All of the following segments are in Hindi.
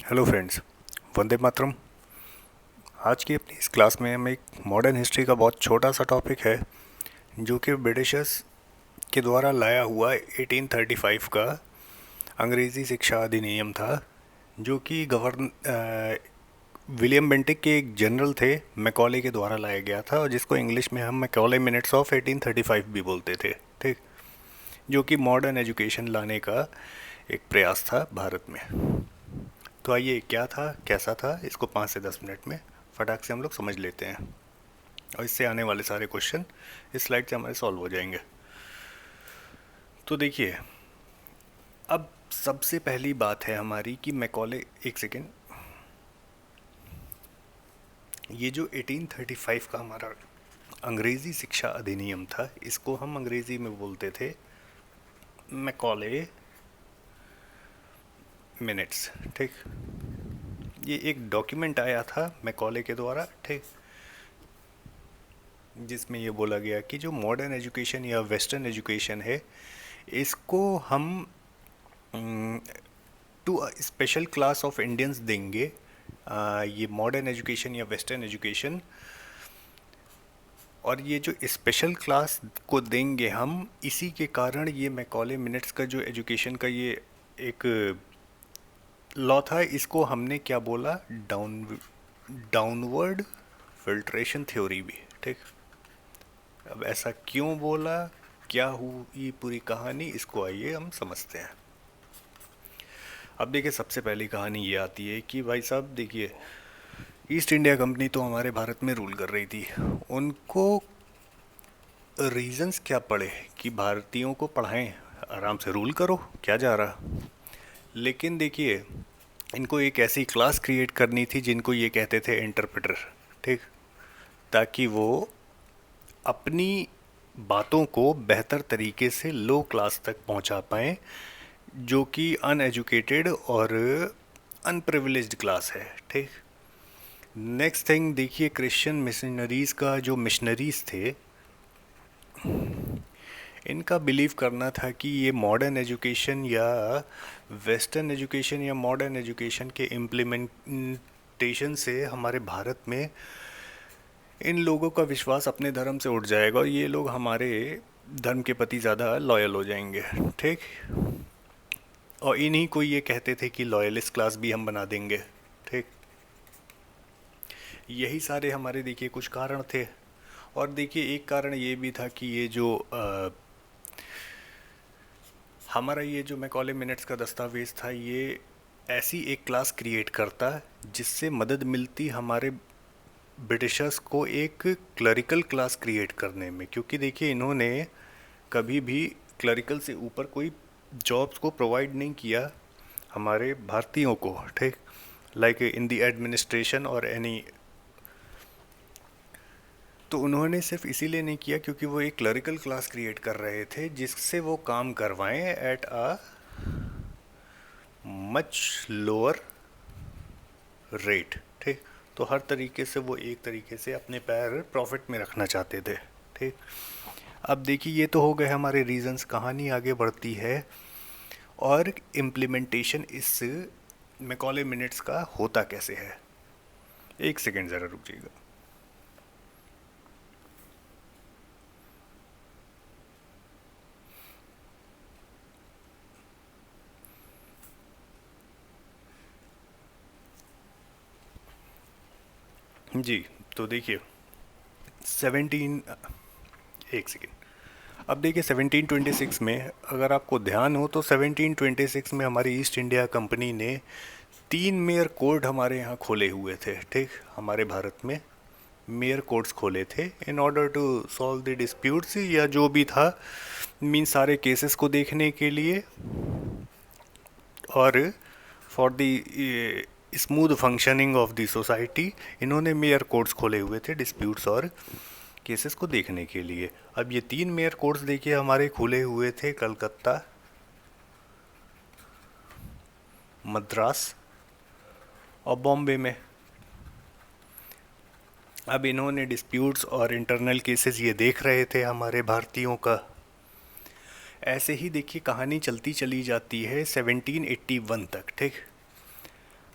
Hello friends, Vande Mataram. आज की अपनी इस क्लास में हम एक मॉडर्न हिस्ट्री का बहुत छोटा सा टॉपिक है जो कि ब्रिटिशर्स के द्वारा लाया हुआ 1835 का अंग्रेज़ी शिक्षा अधिनियम था, जो कि विलियम बेंटिक के एक जनरल थे मैकॉले के द्वारा लाया गया था, और जिसको इंग्लिश में हम मैकॉले मिनट्स ऑफ 1835 भी बोलते थे। ठीक, जो कि मॉडर्न एजुकेशन लाने का एक प्रयास था भारत में। तो आइए, क्या था, कैसा था, इसको 5 से 10 मिनट में फटाक से हम लोग समझ लेते हैं, और इससे आने वाले सारे क्वेश्चन इस स्लाइड से हमारे सॉल्व हो जाएंगे। तो देखिए, अब सबसे पहली बात है हमारी कि मैकॉले, एक सेकेंड, ये जो 1835 का हमारा अंग्रेज़ी शिक्षा अधिनियम था, इसको हम अंग्रेज़ी में बोलते थे मैकॉले मिनट्स। ठीक, ये एक डॉक्यूमेंट आया था मैकॉले के द्वारा। ठीक, जिसमें ये बोला गया कि जो मॉडर्न एजुकेशन या वेस्टर्न एजुकेशन है, इसको हम to special class of Indians देंगे। ये मॉडर्न एजुकेशन या वेस्टर्न एजुकेशन, और ये जो स्पेशल क्लास को देंगे हम, इसी के कारण ये मैकॉले मिनट्स का जो एजुकेशन का ये एक लॉ था, इसको हमने क्या बोला, डाउनवर्ड फिल्ट्रेशन थ्योरी भी। ठीक, अब ऐसा क्यों बोला, क्या हुई पूरी कहानी, इसको आइए हम समझते हैं। अब देखिए, सबसे पहली कहानी ये आती है कि भाई साहब देखिए, ईस्ट इंडिया कंपनी तो हमारे भारत में रूल कर रही थी। उनको रीजंस क्या पड़े कि भारतीयों को पढ़ाएं, आराम से रूल करो, क्या जा रहा। लेकिन देखिए, इनको एक ऐसी क्लास क्रिएट करनी थी जिनको ये कहते थे इंटरप्रेटर। ठीक, ताकि वो अपनी बातों को बेहतर तरीके से लो क्लास तक पहुंचा पाएँ, जो कि अनएजुकेटेड और अनप्रिविलेज्ड क्लास है। ठीक, नेक्स्ट थिंग देखिए, क्रिश्चियन मिशनरीज़ का जो मिशनरीज़ थे, इनका बिलीव करना था कि ये मॉडर्न एजुकेशन या वेस्टर्न एजुकेशन या मॉडर्न एजुकेशन के इम्प्लीमेंटेशन से हमारे भारत में इन लोगों का विश्वास अपने धर्म से उठ जाएगा, और ये लोग हमारे धर्म के प्रति ज़्यादा लॉयल हो जाएंगे। ठीक, और इन्हीं को ये कहते थे कि लॉयलिस्ट क्लास भी हम बना देंगे। ठीक, यही सारे हमारे देखिए कुछ कारण थे। और देखिए, एक कारण ये भी था कि ये जो हमारा ये जो मैकॉले मिनट्स का दस्तावेज़ था, ये ऐसी एक क्लास क्रिएट करता जिससे मदद मिलती हमारे ब्रिटिशर्स को एक क्लरिकल क्लास क्रिएट करने में, क्योंकि देखिए, इन्होंने कभी भी क्लरिकल से ऊपर कोई जॉब्स को प्रोवाइड नहीं किया हमारे भारतीयों को। ठीक, लाइक इन द एडमिनिस्ट्रेशन और एनी। तो उन्होंने सिर्फ इसीलिए नहीं किया क्योंकि वो एक क्लरिकल क्लास क्रिएट कर रहे थे जिससे वो काम करवाएं at a much lower rate. ठीक, तो हर तरीके से वो एक तरीके से अपने पैर प्रॉफिट में रखना चाहते थे। ठीक, अब देखिए, ये तो हो गए हमारे रीजंस। कहानी आगे बढ़ती है, और इम्प्लीमेंटेशन इस मैकॉले मिनट्स का होता कैसे है। एक सेकेंड ज़रा रुकिएगा। जी, तो देखिए, 17 एक सेकेंड। अब देखिए, 1726 में अगर आपको ध्यान हो तो 1726 में हमारी ईस्ट इंडिया कंपनी ने 3 मेयर कोर्ट हमारे यहाँ खोले हुए थे। ठीक, हमारे भारत में मेयर कोर्ट्स खोले थे in order to solve the disputes, या जो भी था, मीन सारे केसेस को देखने के लिए, और for the smooth functioning of the society इन्होंने मेयर कोर्ट्स खोले हुए थे डिस्प्यूट्स और केसेस को देखने के लिए। अब ये 3 मेयर कोर्ट्स देखिए हमारे खुले हुए थे कलकत्ता, मद्रास और बॉम्बे में। अब इन्होंने डिस्प्यूट्स और इंटरनल केसेस ये देख रहे थे हमारे भारतीयों का। ऐसे ही देखिए कहानी चलती चली जाती है 1781 तक। ठीक,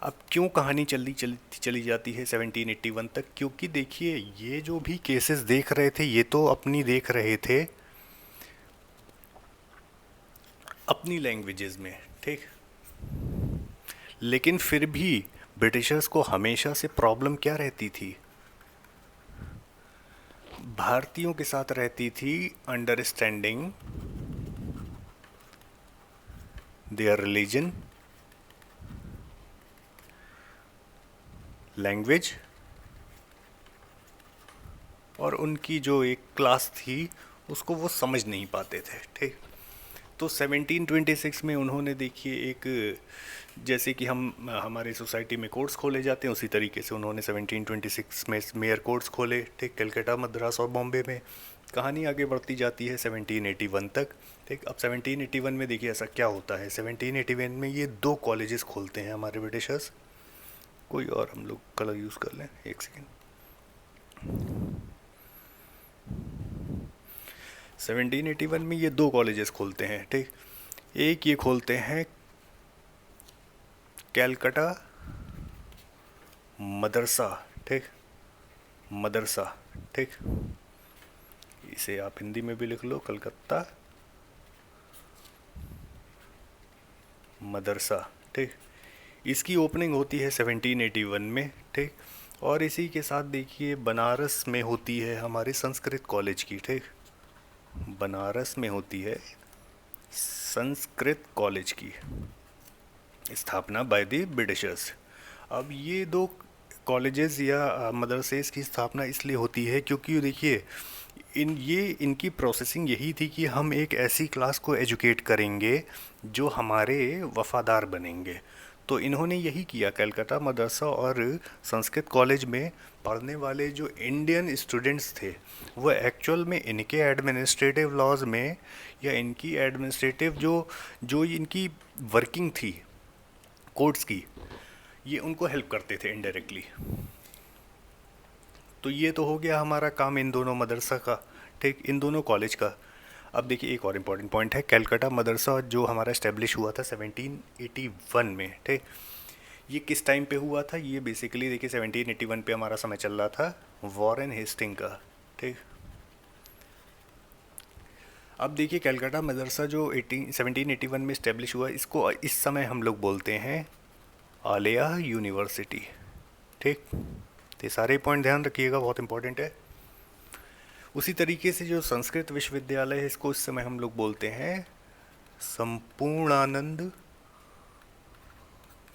अब क्यों कहानी चली जाती है 1781 तक? क्योंकि देखिए ये जो भी केसेस देख रहे थे ये तो अपनी देख रहे थे अपनी लैंग्वेजेस में, ठीक। लेकिन फिर भी ब्रिटिशर्स को हमेशा से प्रॉब्लम क्या रहती थी? भारतीयों के साथ रहती थी अंडरस्टैंडिंग देयर रिलीजन, लैंग्वेज और उनकी जो एक क्लास थी उसको वो समझ नहीं पाते थे, ठीक। तो 1726 में उन्होंने देखिए एक, जैसे कि हम हमारे सोसाइटी में कोर्ट्स खोले जाते हैं उसी तरीके से उन्होंने 1726 में मेयर कोर्ट्स खोले, ठीक। कलकत्ता, मद्रास और बॉम्बे में। कहानी आगे बढ़ती जाती है 1781 तक, ठीक। अब 1781 में देखिए ऐसा क्या होता है, 1781 में ये 2 कॉलेजेस खोलते हैं हमारे ब्रिटिशर्स। कोई और हम लोग कलर यूज़ कर लें, एक सेकेंड। 1781 में ये 2 कॉलेजेस खोलते हैं, ठीक। एक ये खोलते हैं कैलकटा मदरसा, ठीक। मदरसा, ठीक। इसे आप हिंदी में भी लिख लो, कलकत्ता मदरसा, ठीक। इसकी ओपनिंग होती है 1781 में, ठीक। और इसी के साथ देखिए बनारस में होती है हमारी संस्कृत कॉलेज की, ठीक। बनारस में होती है संस्कृत कॉलेज की स्थापना बाय द ब्रिटिशर्स। अब ये 2 कॉलेजेस या मदरसेस की स्थापना इसलिए होती है क्योंकि देखिए इनकी प्रोसेसिंग यही थी कि हम एक ऐसी क्लास को एजुकेट करेंगे जो हमारे वफादार बनेंगे। तो इन्होंने यही किया, कलकत्ता मदरसा और संस्कृत कॉलेज में पढ़ने वाले जो इंडियन स्टूडेंट्स थे वो एक्चुअल में इनके एडमिनिस्ट्रेटिव लॉज में या इनकी एडमिनिस्ट्रेटिव जो जो इनकी वर्किंग थी कोर्ट्स की, ये उनको हेल्प करते थे इनडायरेक्टली। तो ये तो हो गया हमारा काम इन दोनों मदरसा का, ठीक, इन दोनों कॉलेज का। अब देखिए एक और इम्पॉर्टेंट पॉइंट है, कलकत्ता मदरसा जो हमारा इस्टेब्लिश हुआ था 1781 में, ठीक। ये किस टाइम पे हुआ था? ये बेसिकली देखिए 1781 पे हमारा समय चल रहा था वॉरेन हेस्टिंग का, ठीक। अब देखिए कलकत्ता मदरसा जो 1781 में इस्टेब्लिश हुआ, इसको इस समय हम लोग बोलते हैं आलिया यूनिवर्सिटी, ठीक। तो ये सारे पॉइंट ध्यान रखिएगा, बहुत इंपॉर्टेंट है। उसी तरीके से जो संस्कृत विश्वविद्यालय है इसको इस समय हम लोग बोलते हैं संपूर्णानंद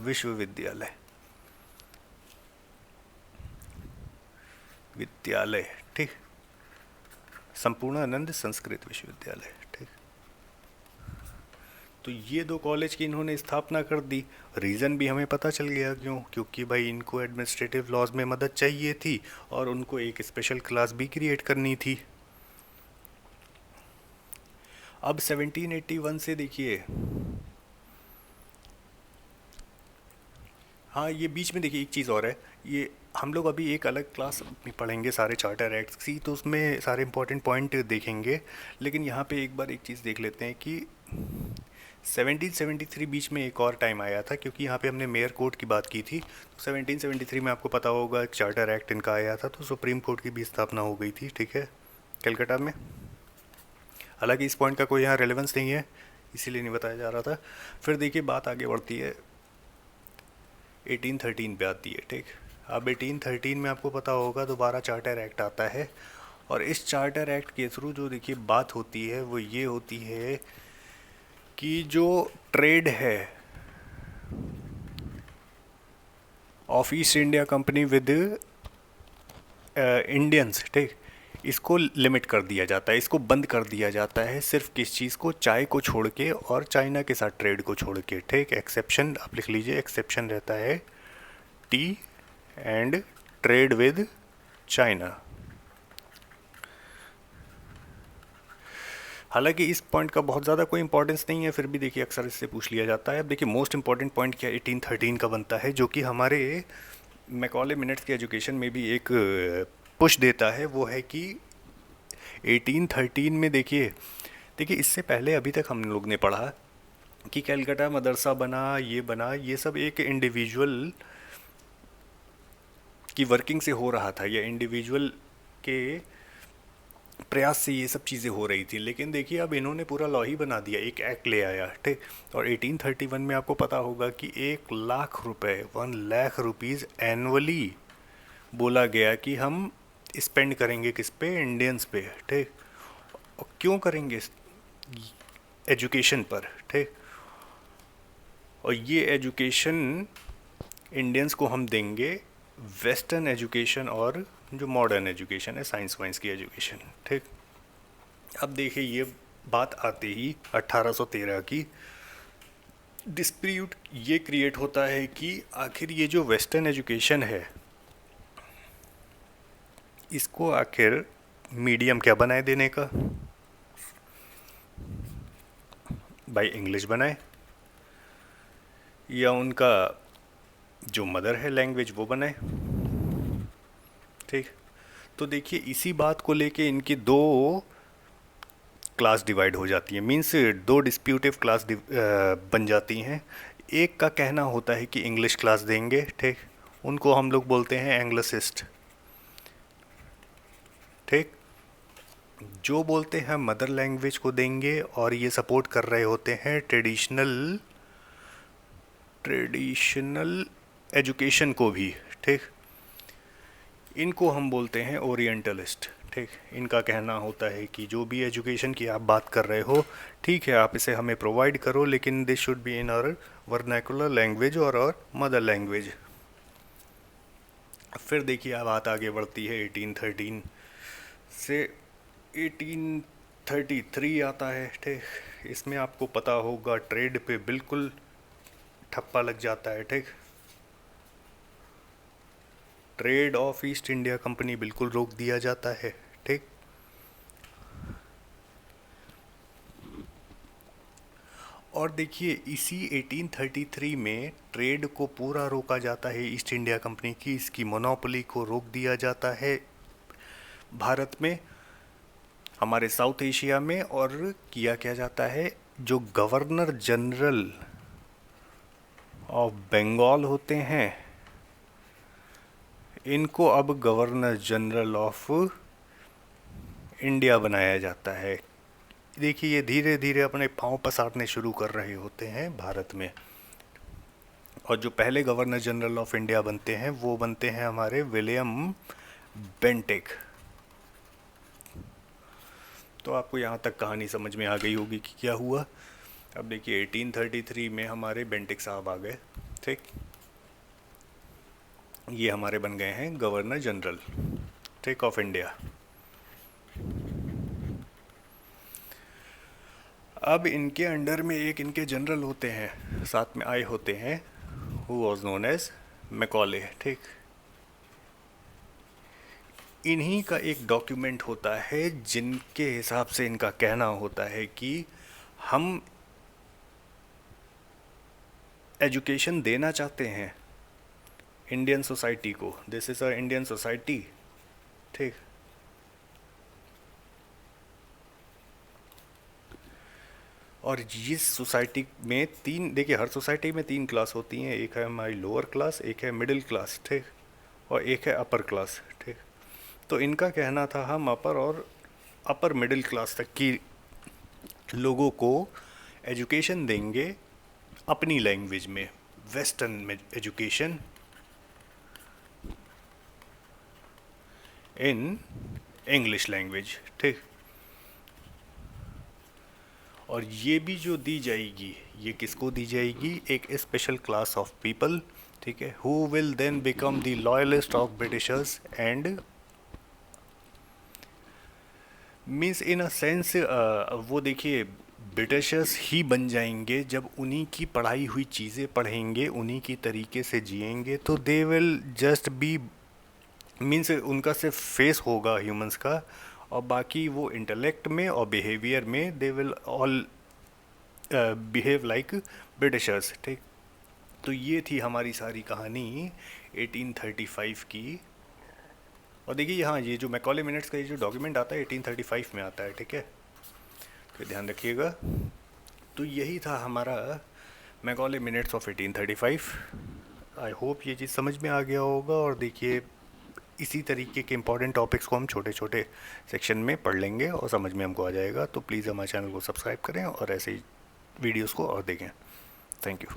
विश्वविद्यालय, ठीक। संपूर्णानंद संस्कृत विश्वविद्यालय, ठीक। तो ये 2 कॉलेज की इन्होंने स्थापना कर दी। रीज़न भी हमें पता चल गया क्यों, क्योंकि भाई इनको एडमिनिस्ट्रेटिव लॉज में मदद चाहिए थी और उनको एक स्पेशल क्लास भी क्रिएट करनी थी। अब 1781 से देखिए, हाँ ये बीच में देखिए एक चीज़ और है, ये हम लोग अभी एक अलग क्लास में पढ़ेंगे सारे चार्टर एक्ट्स की, तो उसमें सारे इंपॉर्टेंट पॉइंट देखेंगे। लेकिन यहाँ पे एक बार एक चीज़ देख लेते हैं कि 1773 बीच में एक और टाइम आया था, क्योंकि यहाँ पे हमने मेयर कोर्ट की बात की थी। तो 1773 में आपको पता होगा एक चार्टर एक्ट इनका आया था, तो सुप्रीम कोर्ट की भी स्थापना हो गई थी, ठीक है, कलकत्ता में। हालांकि इस पॉइंट का कोई यहाँ रेलेवेंस नहीं है, इसीलिए नहीं बताया जा रहा था। फिर देखिए बात आगे बढ़ती है 1813 पे आती है, ठीक। अब 1813 में आपको पता होगा दोबारा चार्टर एक्ट आता है, और इस चार्टर एक्ट के थ्रू जो देखिए बात होती है वो ये होती है कि जो ट्रेड है of east India company with Indians, ठीक, इसको लिमिट कर दिया जाता है, इसको बंद कर दिया जाता है। सिर्फ किस चीज़ को? चाय को छोड़ के और चाइना के साथ ट्रेड को छोड़ के, ठीक। एक्सेप्शन आप लिख लीजिए, एक्सेप्शन रहता है T and trade with China. हालांकि इस पॉइंट का बहुत ज़्यादा कोई इंपॉर्टेंस नहीं है, फिर भी देखिए अक्सर इससे पूछ लिया जाता है। अब देखिए मोस्ट इंपॉर्टेंट पॉइंट क्या 1813 का बनता है, जो कि हमारे मैकॉले मिनट्स के एजुकेशन में भी एक पुश देता है। वो है कि 1813 में देखिए इससे पहले अभी तक हम लोग ने पढ़ा कि कलकत्ता मदरसा बना, ये बना, ये सब एक इंडिविजुअल की वर्किंग से हो रहा था, या इंडिविजुअल के प्रयास से ये सब चीज़ें हो रही थी। लेकिन देखिए अब इन्होंने पूरा लॉ ही बना दिया, एक एक्ट ले आया, ठीक। और 1831 में आपको पता होगा कि 1 लाख रुपए, 1 लाख रुपीज़ एनुअली बोला गया कि हम स्पेंड करेंगे किस पे, इंडियंस पे, ठीक। और क्यों करेंगे, एजुकेशन पर, ठीक। और ये एजुकेशन इंडियंस को हम देंगे, वेस्टर्न एजुकेशन और जो मॉडर्न एजुकेशन है, साइंस वाइंस की एजुकेशन, ठीक। अब देखिए ये बात आते ही 1813 की, डिस्प्यूट ये क्रिएट होता है कि आखिर ये जो वेस्टर्न एजुकेशन है, इसको आखिर मीडियम क्या बनाए देने का, भाई इंग्लिश बनाए, या उनका जो मदर है लैंग्वेज वो बनाए, ठीक। तो देखिए इसी बात को लेके इनकी दो क्लास डिवाइड हो जाती है, मीन्स दो डिस्प्यूटिव क्लास बन जाती हैं। एक का कहना होता है कि इंग्लिश क्लास देंगे, ठीक, उनको हम लोग बोलते हैं एंग्लिसिस्ट, ठीक। जो बोलते हैं मदर लैंग्वेज को देंगे, और ये सपोर्ट कर रहे होते हैं ट्रेडिशनल ट्रेडिशनल एजुकेशन को भी, ठीक। इनको हम बोलते हैं ओरिएंटलिस्ट, ठीक। इनका कहना होता है कि जो भी एजुकेशन की आप बात कर रहे हो, ठीक है, आप इसे हमें प्रोवाइड करो, लेकिन this should be in our vernacular language और मदर लैंग्वेज। फिर देखिए बात आगे बढ़ती है 1813 से 1833 आता है, ठीक। इसमें आपको पता होगा ट्रेड पे बिल्कुल ठप्पा लग जाता है, ठीक। Trade off east India company बिल्कुल रोक दिया जाता है, ठीक। और देखिए इसी 1833 में ट्रेड को पूरा रोका जाता है, ईस्ट इंडिया कंपनी की, इसकी मोनोपोली को रोक दिया जाता है भारत में, हमारे साउथ एशिया में। और किया क्या जाता है, जो गवर्नर जनरल ऑफ बंगाल होते हैं, इनको अब गवर्नर जनरल ऑफ इंडिया बनाया जाता है। देखिए ये धीरे धीरे अपने पांव पसारने शुरू कर रहे होते हैं भारत में। और जो पहले गवर्नर जनरल ऑफ इंडिया बनते हैं वो बनते हैं हमारे विलियम बेंटिक। तो आपको यहाँ तक कहानी समझ में आ गई होगी कि क्या हुआ। अब देखिए 1833 में हमारे बेंटिक साहब आ गए, ठीक। ये हमारे बन गए हैं गवर्नर जनरल, ठीक, ऑफ इंडिया। अब इनके अंडर में एक इनके जनरल होते हैं, साथ में आए होते हैं, who was known as Macaulay, ठीक। इन्हीं का एक डॉक्यूमेंट होता है जिनके हिसाब से इनका कहना होता है कि हम एजुकेशन देना चाहते हैं इंडियन सोसाइटी को, this is a Indian society, ठीक। और इस सोसाइटी में तीन, देखिए हर सोसाइटी में तीन क्लास होती हैं, एक है हमारी लोअर क्लास, एक है मिडिल क्लास, ठीक, और एक है अपर क्लास, ठीक। तो इनका कहना था हम अपर और अपर मिडिल क्लास तक की लोगों को एजुकेशन देंगे अपनी लैंग्वेज में, western education in English language, ठीक। और ये भी जो दी जाएगी, ये किसको दी जाएगी, एक स्पेशल क्लास ऑफ पीपल, ठीक है, who will then become the loyalist of Britishers and means in a sense वो देखिए ब्रिटिशर्स ही बन जाएंगे जब उन्हीं की पढ़ाई हुई चीज़ें पढ़ेंगे, उन्हीं की तरीके से जिएंगे, तो they will just be, means उनका सिर्फ फेस होगा ह्यूमंस का, और बाकी वो इंटेलेक्ट में और बिहेवियर में they will all behave like Britishers, ठीक। तो ये थी हमारी सारी कहानी 1835 की। और देखिए हाँ, ये जो मैकॉले मिनट्स का ये जो डॉक्यूमेंट आता है 1835 में आता है, ठीक है, तो ध्यान रखिएगा। तो यही था हमारा Macaulay minutes of 1835। I hope ये चीज़ समझ में आ गया होगा। और देखिए, इसी तरीके के इंपॉर्टेंट टॉपिक्स को हम छोटे छोटे सेक्शन में पढ़ लेंगे और समझ में हमको आ जाएगा। तो प्लीज़ हमारे चैनल को सब्सक्राइब करें और ऐसे ही वीडियोस को और देखें। Thank you.